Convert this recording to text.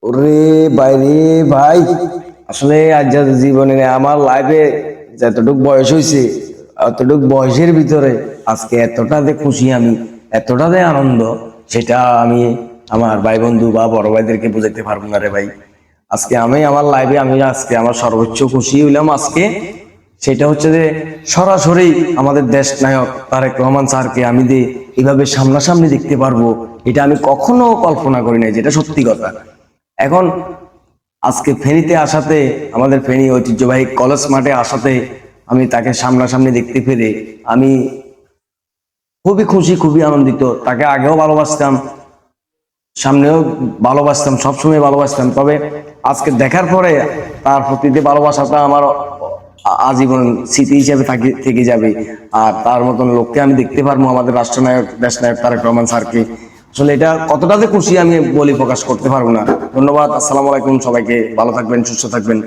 ওরে বাইরে ভাই, আসলে আজ জীবনে আমার লাইফে যতটুকু বয়স হয়েছে, অতটুকু বয়সের ভিতরে আজকে এতটাতে খুশি আমি, এতটাতে আনন্দ, সেটা আমি আমার ভাই বন্ধু বা বড় ভাইদেরকে বোঝাতে পারবো না রে ভাই। আজকে আমি আমার লাইফে আমি আজকে আমার সর্বোচ্চ খুশি হইলাম আজকে। সেটা হচ্ছে যে সরাসরি আমাদের দেশ নায়ক তারেক রহমান স্যারকে আমি এভাবে সামনাসামনি দেখতে পারবো, এটা আমি কখনো কল্পনা করি নাই, যেটা সত্যি কথা। এখন আজকে ফেনীতে আসাতে, আমাদের ফেনী ঐতিহ্যবাহী কলেজ মাঠে আসাতে আমি তাকে সামনাসামনি দেখতে পেরে আমি খুবই খুশি, খুবই আনন্দিত। তাকে আগেও ভালোবাসতাম, সামনেও ভালোবাসতাম, সবসময় ভালোবাসতাম। তবে আজকে দেখার পরে তার প্রতি যে ভালোবাসাটা আমার আজীবন স্মৃতি হিসেবে থেকে যাবে। আর তার মতন লোককে আমি দেখতে পারবো, আমাদের রাষ্ট্রনায়ক দেশ নায়ক তারেক রহমান স্যারকে। আসলে এটা কতটা যে খুশি আমি বলে প্রকাশ করতে পারবো না। ধন্যবাদ। আসসালামু আলাইকুম, সবাইকে ভালো থাকবেন, সুস্থ থাকবেন।